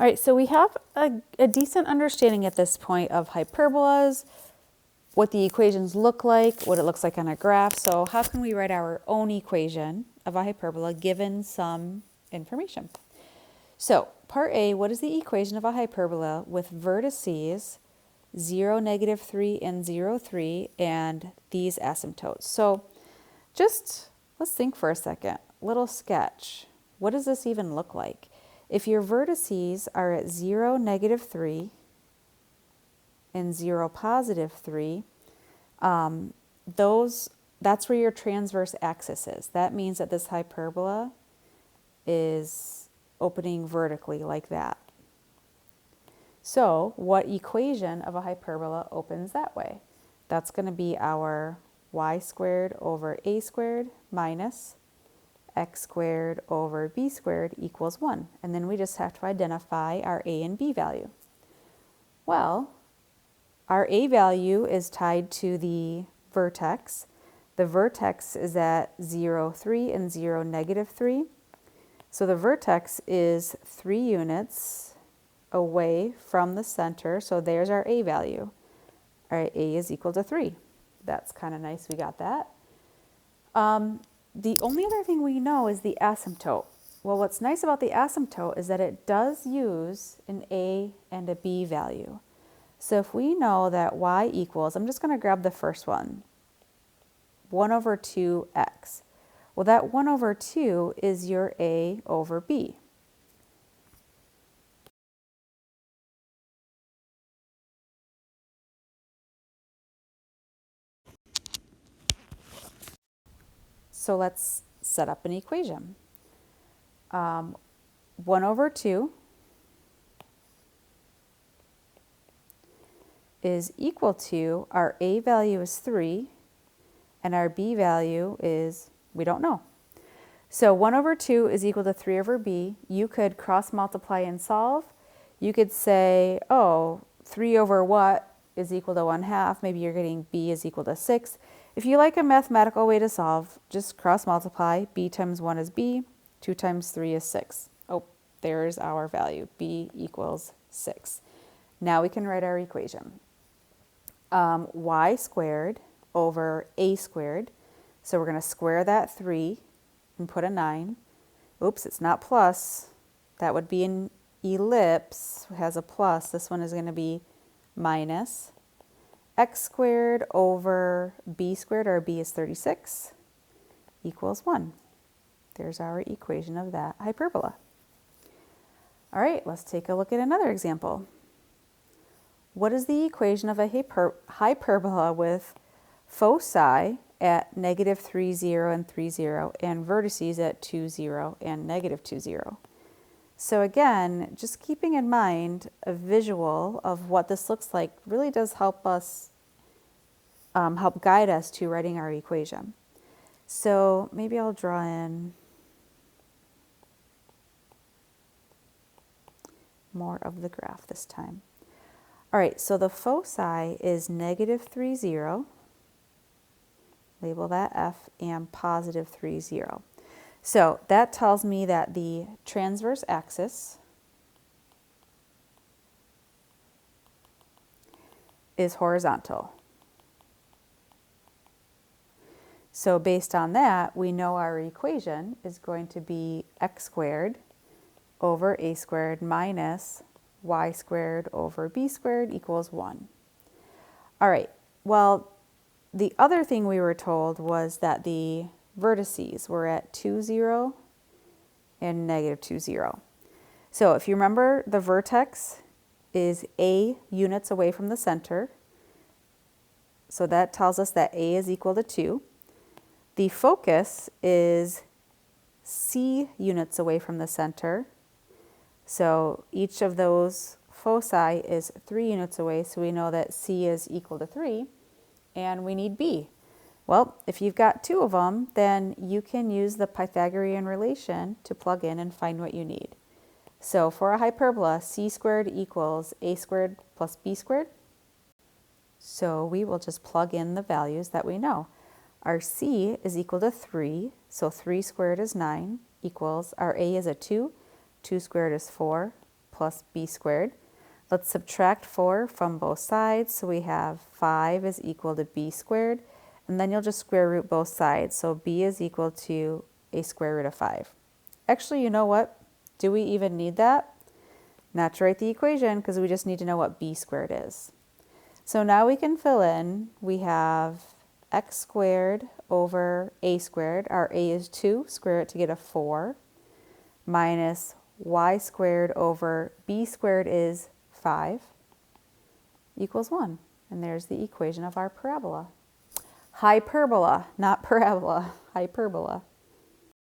All right, so we have a decent understanding at this point of hyperbolas, what the equations look like, what it looks like on a graph. So how can we write our own equation of a hyperbola given some information? So part A, what is the equation of a hyperbola with vertices 0, -3, and 0, 3, and these asymptotes? So just let's think for a second. Little sketch. What does this even look like? If your vertices are at 0, -3, and 0, +3, that's where your transverse axis is. That means that this hyperbola is opening vertically like that. So what equation of a hyperbola opens that way? That's going to be our y squared over a squared minus x squared over b squared equals 1. And then we just have to identify our a and b value. Well, our a value is tied to the vertex. The vertex is at 0, 3 and 0, -3. So the vertex is 3 units away from the center. So there's our a value. All right, a is equal to 3. That's kind of nice, we got that. The only other thing we know is the asymptote. Well, what's nice about the asymptote is that it does use an a and a b value. So if we know that y equals, I'm just going to grab the first one, 1 over 2x. Well, that 1 over 2 is your a over b. So let's set up an equation. 1 over 2 is equal to, our a value is 3, and our b value is, we don't know. So 1 over 2 is equal to 3 over b. You could cross multiply and solve. You could say, oh, 3 over what is equal to 1/2. Maybe you're getting b is equal to 6. If you like a mathematical way to solve, just cross multiply. B times 1 is b. 2 times 3 is 6. Oh, there's our value. B equals 6. Now we can write our equation. Y squared over a squared. So we're going to square that 3 and put a 9. Oops, it's not plus. That would be an ellipse. It has a plus. This one is going to be minus x squared over b squared, or b is 36, equals 1. There's our equation of that hyperbola. All right, let's take a look at another example. What is the equation of a hyperbola with foci at -3, 0, and 3, 0, and vertices at 2, 0, and -2, 0? So again, just keeping in mind a visual of what this looks like really does help us, help guide us to writing our equation. So maybe I'll draw in more of the graph this time. All right, so the foci is -3, 0. Label that F, and +3, 0. So that tells me that the transverse axis is horizontal. So based on that, we know our equation is going to be x squared over a squared minus y squared over b squared equals 1. All right, well, the other thing we were told was that the vertices were at 2, 0 and -2, 0. So if you remember, the vertex is a units away from the center. So that tells us that a is equal to 2. The focus is c units away from the center. So each of those foci is 3 units away, so we know that c is equal to 3, and we need b. Well, if you've got 2 of them, then you can use the Pythagorean relation to plug in and find what you need. So for a hyperbola, c squared equals a squared plus b squared. So we will just plug in the values that we know. Our c is equal to 3, so 3 squared is 9, equals our a is a 2. 2 squared is 4, plus b squared. Let's subtract 4 from both sides. So we have 5 is equal to b squared. And then you'll just square root both sides. So b is equal to a square root of 5. Actually, you know what? Do we even need that? Not to write the equation, because we just need to know what b squared is. So now we can fill in. We have x squared over a squared. Our a is 2. Square it to get a 4. Minus y squared over b squared is 5 equals 1. And there's the equation of our parabola. Hyperbola, not parabola, hyperbola.